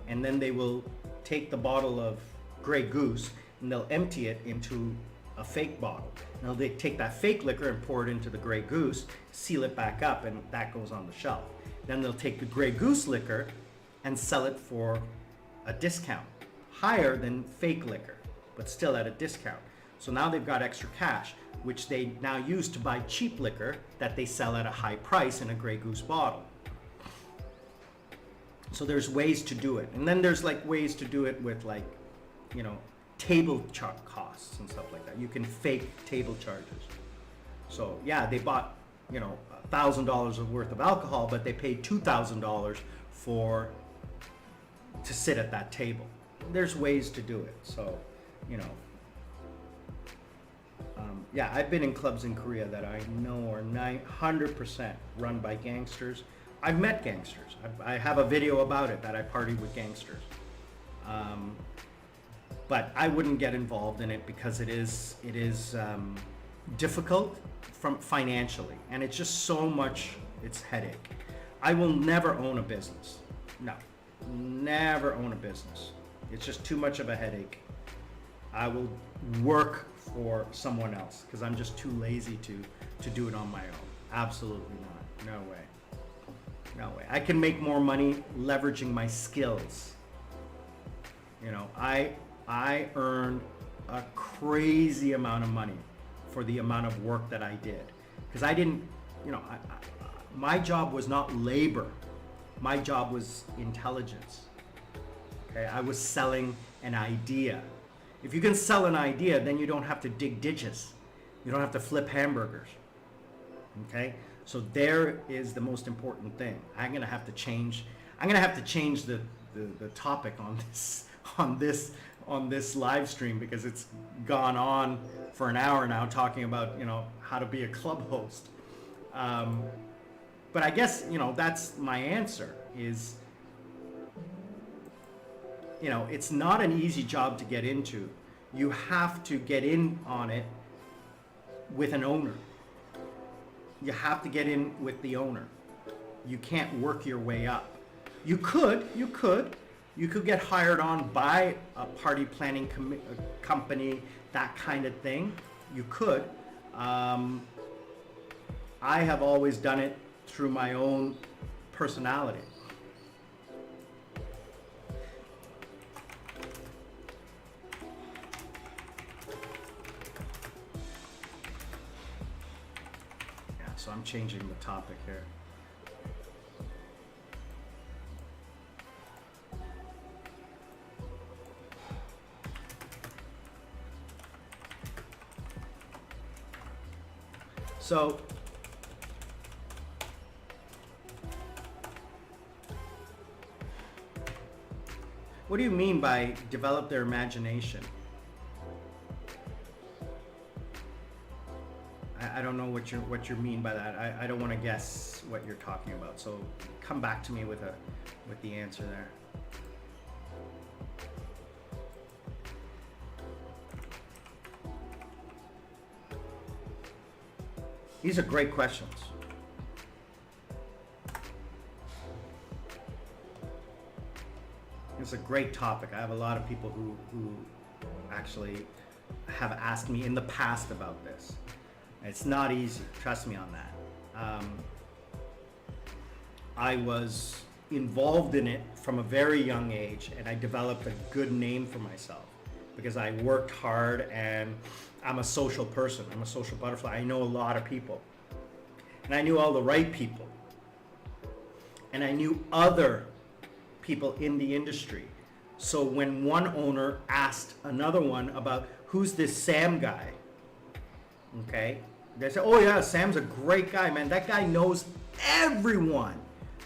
And then they will take the bottle of Grey Goose and they'll empty it into a fake bottle. Now they take that fake liquor and pour it into the Grey Goose, seal it back up, and that goes on the shelf. Then they'll take the Grey Goose liquor and sell it for a discount, higher than fake liquor, but still at a discount. So now they've got extra cash, which they now use to buy cheap liquor that they sell at a high price in a Grey Goose bottle. So there's ways to do it. And then there's like ways to do it with like, you know, table costs and stuff like that. You can fake table charges. So yeah, they bought, you know, $1,000 worth of alcohol, but they paid $2,000 for to sit at that table. There's ways to do it. So, you know, yeah, I've been in clubs in Korea that I know are 100% run by gangsters. I've met gangsters. I have a video about it that I partied with gangsters. But I wouldn't get involved in it because it is difficult from financially, and it's just so much. It's headache. I will never own a business. No, never own a business. It's just too much of a headache. I will work for someone else because I'm just too lazy to do it on my own. Absolutely not. No way. No way. I can make more money leveraging my skills. You know, I earned a crazy amount of money for the amount of work that I did, because I didn't, you know, my job was not labor. My job was intelligence. Okay, I was selling an idea. If you can sell an idea, then you don't have to dig ditches. You don't have to flip hamburgers. Okay, so there is the most important thing. I'm gonna have to change the topic on this live stream, because it's gone on for an hour now talking about, you know, how to be a club host. But I guess, you know, that's my answer is, you know, it's not an easy job to get into. You have to get in on it with an owner. You have to get in with the owner. You can't work your way up. You could get hired on by a party planning company, that kind of thing. You could. I have always done it through my own personality. Yeah, so I'm changing the topic here. So, what do you mean by develop their imagination? I don't know what you mean by that. I don't want to guess what you're talking about. So come back to me with the answer there. These are great questions. It's a great topic. I have a lot of people who actually have asked me in the past about this. It's not easy, trust me on that. I was involved in it from a very young age, and I developed a good name for myself because I worked hard, and I'm a social person. I'm a social butterfly. I know a lot of people, and I knew all the right people, and I knew other people in the industry. So when one owner asked another one about who's this Sam guy, okay, they said, oh yeah, Sam's a great guy, man. That guy knows everyone.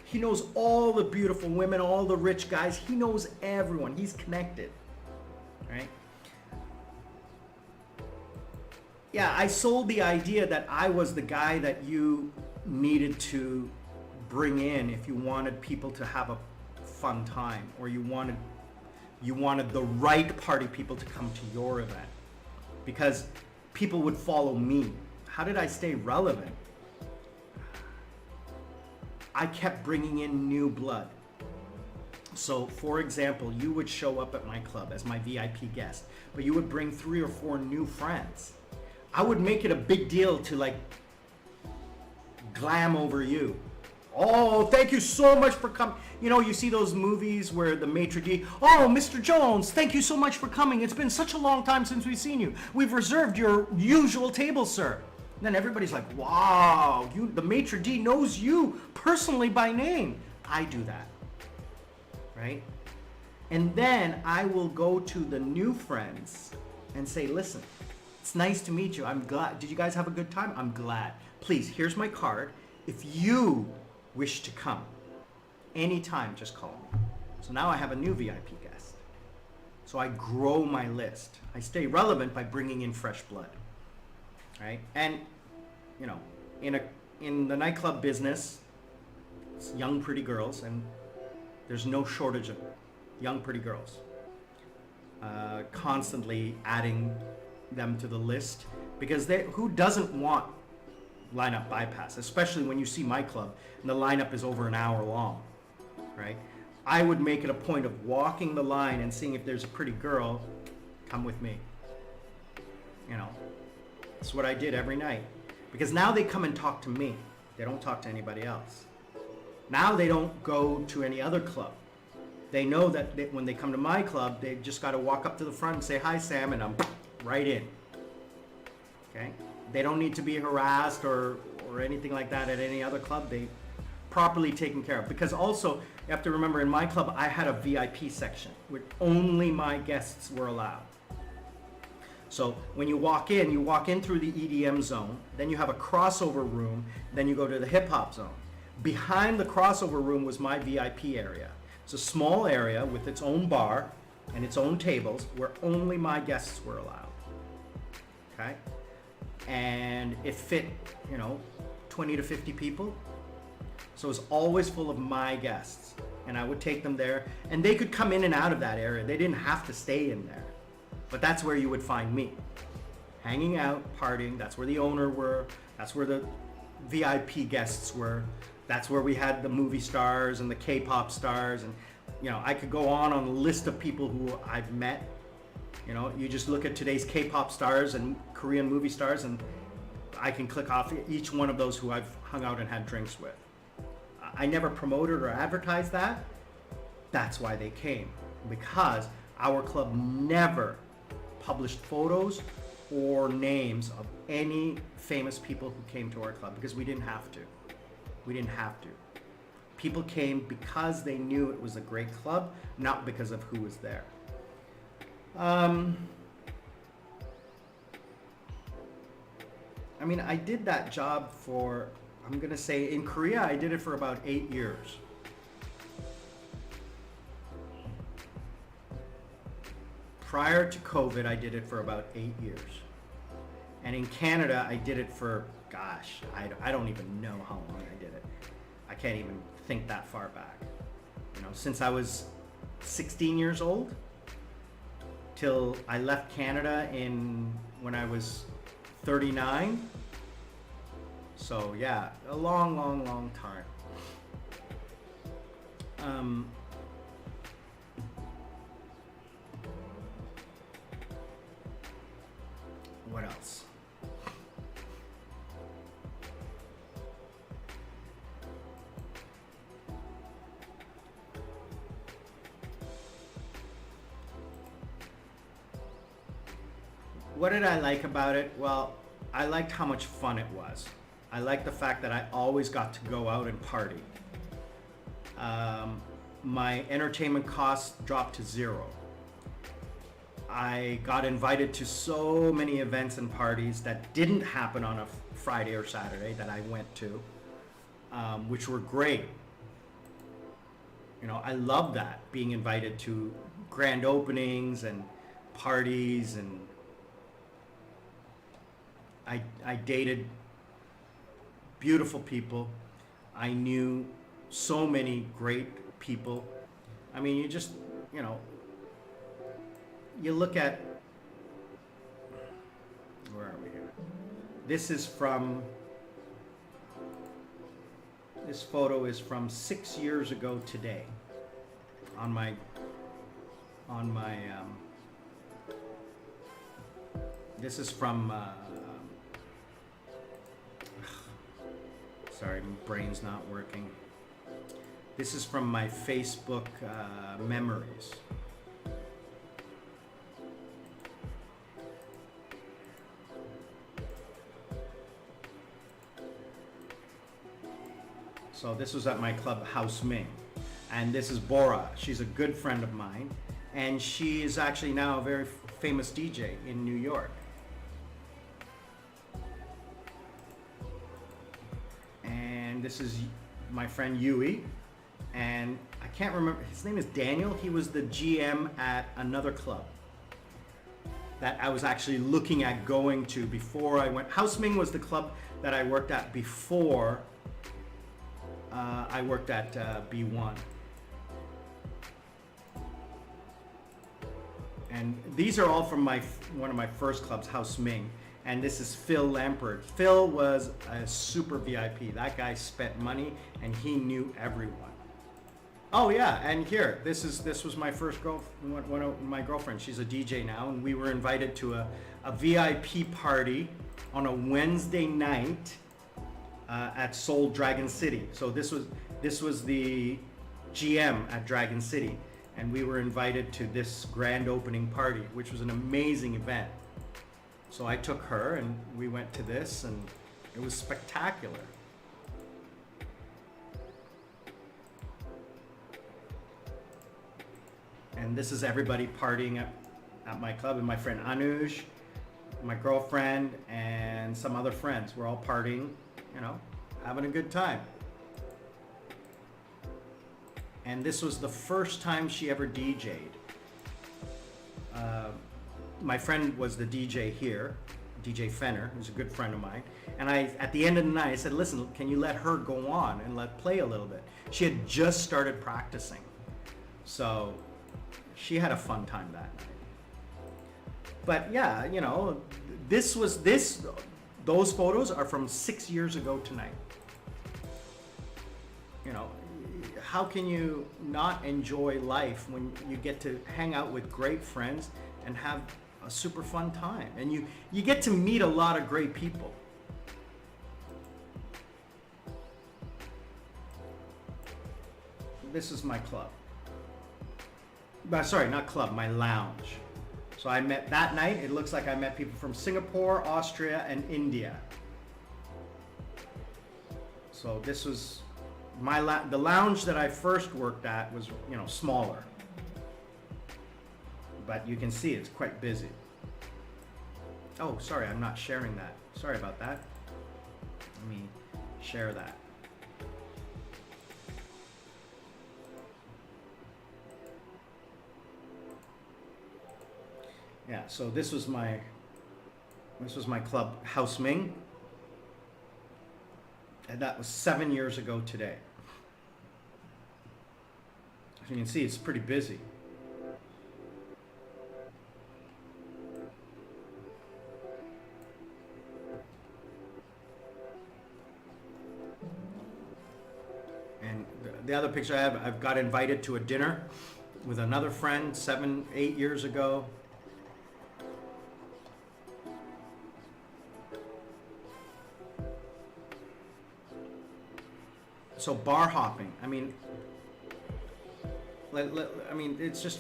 He knows all the beautiful women, all the rich guys. He knows everyone. He's connected, right? Yeah, I sold the idea that I was the guy that you needed to bring in if you wanted people to have a fun time, or you wanted the right party people to come to your event, because people would follow me. How did I stay relevant? I kept bringing in new blood. So for example, you would show up at my club as my VIP guest, but you would bring 3 or 4 new friends. I would make it a big deal to like glam over you. Oh, thank you so much for coming. You know, you see those movies where the maitre d', oh, Mr. Jones, thank you so much for coming. It's been such a long time since we've seen you. We've reserved your usual table, sir. And then everybody's like, wow, the maitre d' knows you personally by name. I do that, right? And then I will go to the new friends and say, listen, it's nice to meet you. I'm glad. Did you guys have a good time? I'm glad. Please, here's my card. If you wish to come anytime, just call me. So now I have a new VIP guest. So I grow my list. I stay relevant by bringing in fresh blood, right? And you know, in the nightclub business, it's young pretty girls, and there's no shortage of young pretty girls. Constantly adding them to the list, because who doesn't want lineup bypass, especially when you see my club and the lineup is over an hour long, right? I would make it a point of walking the line and seeing if there's a pretty girl, come with me. You know, that's what I did every night, because now they come and talk to me. They don't talk to anybody else. Now they don't go to any other club. They know that when they come to my club, they just got to walk up to the front and say, "Hi, Sam," and I'm right in. Okay? They don't need to be harassed or anything like that at any other club. They properly taken care of. Because also, you have to remember, in my club, I had a VIP section where only my guests were allowed. So when you walk in through the EDM zone, then you have a crossover room, then you go to the hip hop zone. Behind the crossover room was my VIP area. It's a small area with its own bar and its own tables where only my guests were allowed. Okay? And it fit, 20 to 50 people. So it was always full of my guests. And I would take them there, and they could come in and out of that area. They didn't have to stay in there. But that's where you would find me. Hanging out, partying. That's where the owner were. That's where the VIP guests were. That's where we had the movie stars and the K-pop stars, and I could go on a list of people who I've met. You just look at today's K-pop stars and Korean movie stars, and I can click off each one of those who I've hung out and had drinks with. I never promoted or advertised that. That's why they came, because our club never published photos or names of any famous people who came to our club, because we didn't have to. We didn't have to. People came because they knew it was a great club, not because of who was there. I did that job for, I'm gonna say, in Korea, I did it for about 8 years. Prior to COVID, I did it for about 8 years. And in Canada, I did it for, gosh, I don't even know how long I did it. I can't even think that far back. Since I was 16 years old till I left Canada when I was 39. So yeah, a long time. What else? What did I like about it? Well, I liked how much fun it was. I liked the fact that I always got to go out and party. My entertainment costs dropped to zero. I got invited to so many events and parties that didn't happen on a Friday or Saturday that I went to, which were great. I love that, being invited to grand openings and parties, and I dated beautiful people. I knew so many great people. You just, you look at, where are we here? This photo is from 6 years ago today on my this is from sorry, my brain's not working. This is from my Facebook memories. So this was at my club, House Ming. And this is Bora. She's a good friend of mine. And she is actually now a very famous DJ in New York. And this is my friend Yui. And I can't remember, his name is Daniel. He was the GM at another club that I was actually looking at going to before I went. House Ming was the club that I worked at before I worked at B1. And these are all from one of my first clubs, House Ming. And this is Phil Lampert. Phil was a super VIP. That guy spent money and he knew everyone. Oh yeah, and here, this was my first one of my girlfriends. She's a DJ now, and we were invited to a VIP party on a Wednesday night at Seoul Dragon City. So this was the GM at Dragon City, and we were invited to this grand opening party, which was an amazing event. So I took her, and we went to this, and it was spectacular. And this is everybody partying at my club, and my friend Anuj, my girlfriend, and some other friends. We're all partying, you know, having a good time. And this was the first time she ever DJ'd. My friend was the DJ here, DJ Fenner, who's a good friend of mine. And at the end of the night, I said, listen, can you let her go on and play a little bit? She had just started practicing. So she had a fun time that night. But yeah, you know, those photos are from 6 years ago tonight. You know, how can you not enjoy life when you get to hang out with great friends and have a super fun time? And you get to meet a lot of great people. This is my club. Sorry, not club, my lounge. So I met that night, it looks like I met people from Singapore, Austria, and India. So this was the lounge that I first worked at was, you know, smaller. But you can see it's quite busy. Oh, sorry, I'm not sharing that. Sorry about that. Let me share that. Yeah, so this was my club, House Ming, and that was 7 years ago today. As you can see, it's pretty busy. And the other picture I have, I've got invited to a dinner with another friend 7, 8 years ago. So bar hopping, I mean, it's just,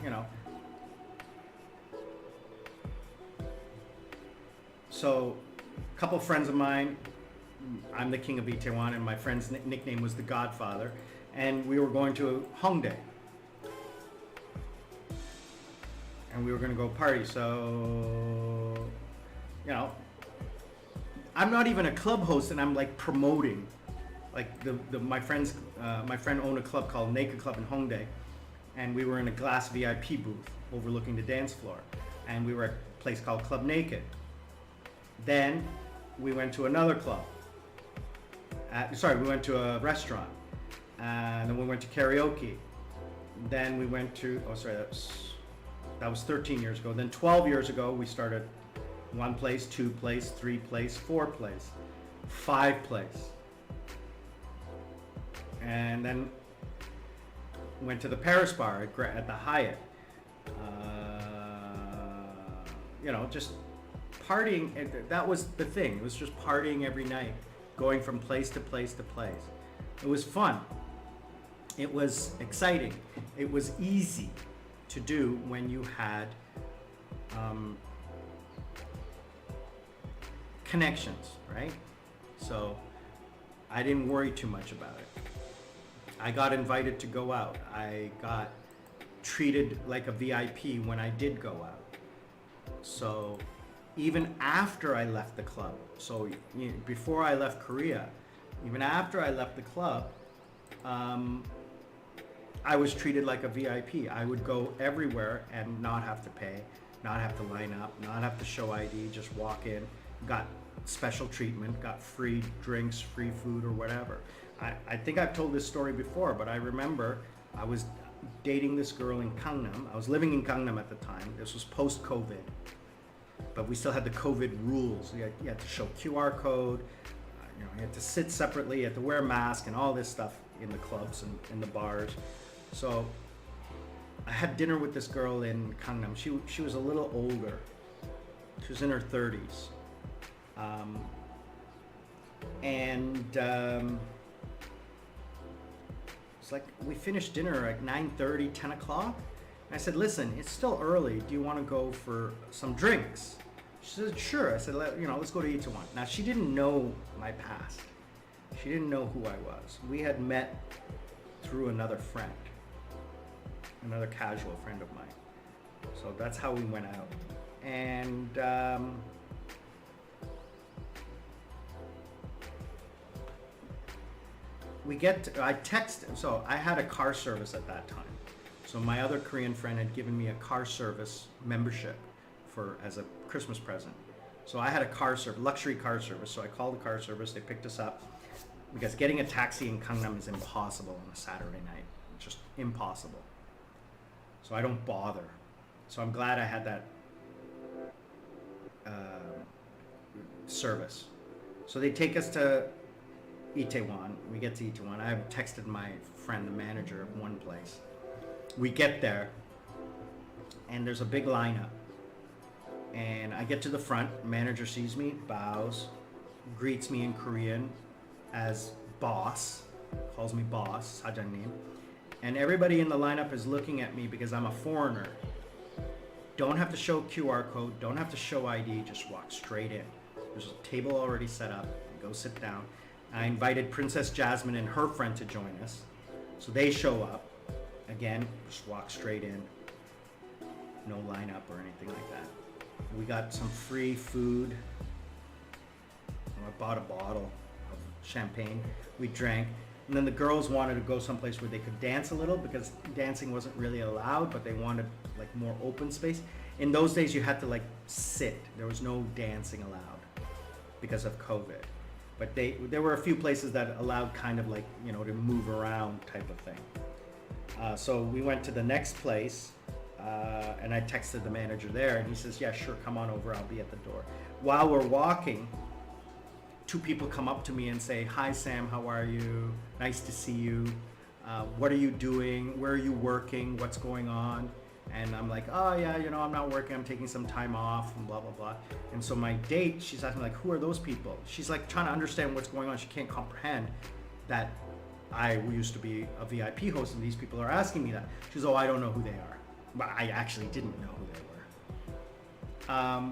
you know. So a couple friends of mine, I'm the king of Itaewon, and my friend's nickname was the Godfather, and we were going to FUNDAY. And we were going to go party, so, you know, I'm not even a club host, and I'm like promoting. Like my friend owned a club called Naked Club in Hongdae, and we were in a glass VIP booth overlooking the dance floor, and we were at a place called Club Naked. Then we went to another club. We went to a restaurant, and then we went to karaoke. Then we went to that was 13 years ago. Then 12 years ago we started 1 place, 2 place, 3 place, 4 place, 5 place. And then went to the Paris bar at the Hyatt. You know, just partying. That was the thing. It was just partying every night, going from place to place to place. It was fun. It was exciting. It was easy to do when you had connections, right? So I didn't worry too much about it. I got invited to go out. I got treated like a VIP when I did go out. So even after I left the club, so before I left Korea, even after I left the club, I was treated like a VIP. I would go everywhere and not have to pay, not have to line up, not have to show ID, just walk in, got special treatment, got free drinks, free food, or whatever. I think I've told this story before, but I remember I was dating this girl in Gangnam. I was living in Gangnam at the time. This was post-COVID, but we still had the COVID rules. You had to show QR code, you had to sit separately, you had to wear a mask and all this stuff in the clubs and in the bars. So I had dinner with this girl in Gangnam. She was a little older. She was in her 30s. It's like we finished dinner at 9:30, 10 o'clock. And I said, listen, it's still early. Do you want to go for some drinks? She said, sure. I said, let's go to Itaewon. Now, she didn't know my past. She didn't know who I was. We had met through another friend, another casual friend of mine. So that's how we went out. And so I had a car service at that time. So my other Korean friend had given me a car service membership as a Christmas present. So I had a luxury car service. So I called the car service, they picked us up, because getting a taxi in Gangnam is impossible on a Saturday night. Just impossible. So I don't bother. So I'm glad I had that service. So they take us to Itaewon. We get to Itaewon. I have texted my friend, the manager of one place. We get there, and there's a big lineup. And I get to the front. Manager sees me, bows, greets me in Korean as boss, calls me boss, 사장님. And everybody in the lineup is looking at me because I'm a foreigner. Don't have to show QR code, don't have to show ID, just walk straight in. There's a table already set up, go sit down. I invited Princess Jasmine and her friend to join us. So they show up. Again, just walk straight in. No lineup or anything like that. We got some free food. I bought a bottle of champagne. We drank. And then the girls wanted to go someplace where they could dance a little, because dancing wasn't really allowed, but they wanted like more open space. In those days you had to like sit. There was no dancing allowed because of COVID. But there were a few places that allowed kind of like, to move around type of thing. So we went to the next place, and I texted the manager there, and he says, yeah, sure, come on over, I'll be at the door. While we're walking, two people come up to me and say, hi Sam, how are you? Nice to see you. What are you doing? Where are you working? What's going on? And I'm like, oh yeah, I'm not working, I'm taking some time off, and blah, blah, blah. And so my date, she's asking me like, who are those people? She's like trying to understand what's going on. She can't comprehend that I used to be a VIP host and these people are asking me that. She's, oh, I don't know who they are. But I actually didn't know who they were.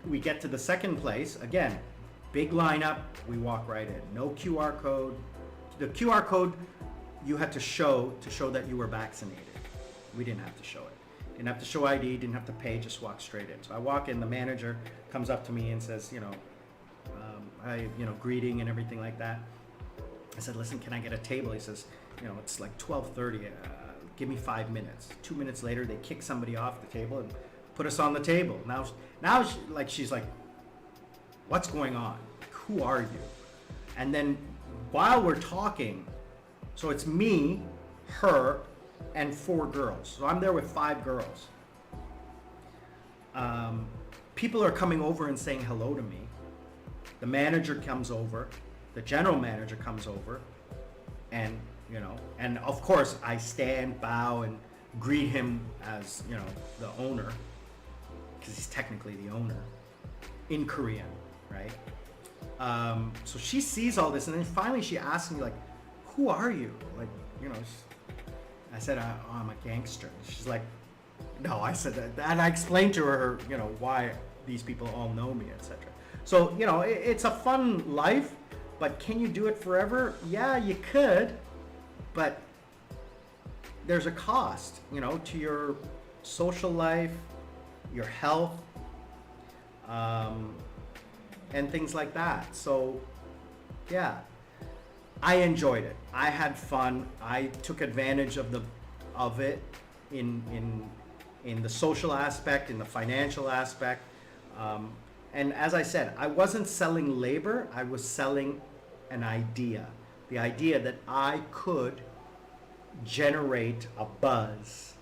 We get to the second place, again, big lineup, we walk right in. No QR code. The QR code you had to show that you were vaccinated. We didn't have to show it. Didn't have to show ID, didn't have to pay, just walk straight in. So I walk in, the manager comes up to me and says, greeting and everything like that. I said, listen, can I get a table? He says, it's like 12:30, give me 5 minutes. 2 minutes later, they kick somebody off the table and put us on the table. Now she's like, what's going on? Who are you? And then while we're talking, so it's me, her, and 4 girls. So I'm there with 5 girls. People are coming over and saying hello to me. The manager comes over, the general manager comes over, and and of course I stand, bow, and greet him as the owner, because he's technically the owner in Korean, right? So she sees all this, and then finally she asks me like, who are you? Like, I said, I'm a gangster. She's like, no, I said that. And I explained to her, why these people all know me, etc. So, it's a fun life, but can you do it forever? Yeah, you could, but there's a cost, to your social life, your health, and things like that. So, yeah. I enjoyed it. I had fun. I took advantage of it in the social aspect, in the financial aspect. And as I said, I wasn't selling labor, I was selling an idea. The idea that I could generate a buzz.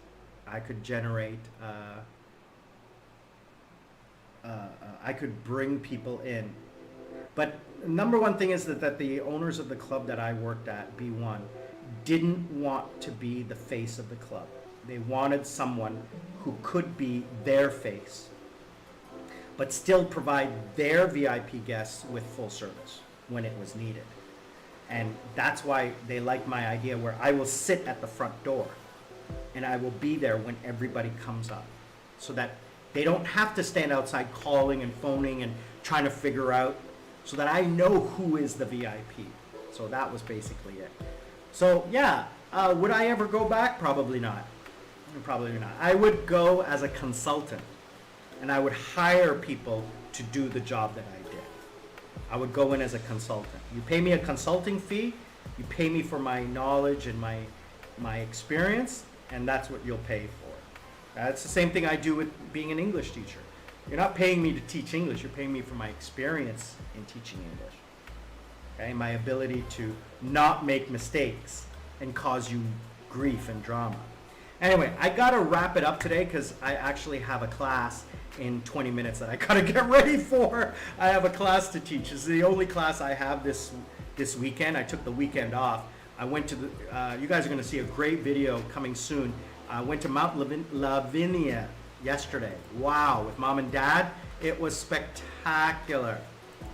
I could generate, I could bring people in. But number one thing is that the owners of the club that I worked at, B1, didn't want to be the face of the club. They wanted someone who could be their face, but still provide their VIP guests with full service when it was needed. And that's why they like my idea where I will sit at the front door and I will be there when everybody comes up, so that they don't have to stand outside calling and phoning and trying to figure out, so that I know who is the VIP. So that was basically it. So yeah, would I ever go back? Probably not. Probably not. I would go as a consultant, and I would hire people to do the job that I did. I would go in as a consultant. You pay me a consulting fee, you pay me for my knowledge and my experience, and that's what you'll pay for. That's the same thing I do with being an English teacher. You're not paying me to teach English, you're paying me for my experience in teaching English. Okay, my ability to not make mistakes and cause you grief and drama. Anyway, I gotta wrap it up today because I actually have a class in 20 minutes that I gotta get ready for. I have a class to teach. This is the only class I have this weekend. I took the weekend off. I went to you guys are gonna see a great video coming soon. I went to Mount Lavinia yesterday. Wow, with mom and dad. It was spectacular.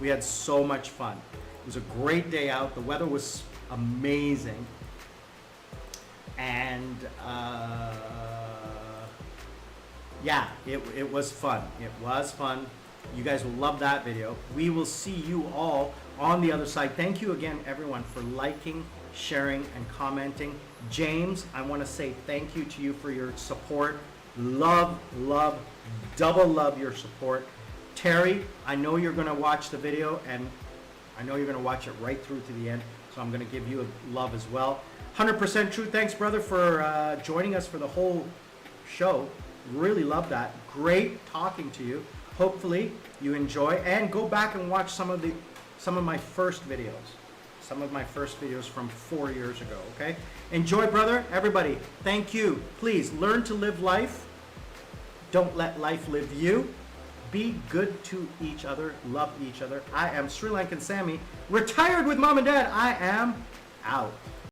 We had so much fun. It was a great day out. The weather was amazing. And yeah, it was fun. It was fun. You guys will love that video. We will see you all on the other side. Thank you again, everyone, for liking, sharing, and commenting. James, I want to say thank you to you for your support. Love, double love your support. Terry, I know you're going to watch the video, and I know you're going to watch it right through to the end, so I'm going to give you a love as well. 100% true. Thanks, brother, for joining us for the whole show. Really love that. Great talking to you. Hopefully you enjoy, and go back and watch some of my first videos. Some of my first videos from 4 years ago, okay? Enjoy, brother. Everybody, thank you. Please learn to live life. Don't let life live you. Be good to each other. Love each other. I am Sri Lankan Sammy, retired with mom and dad. I am out.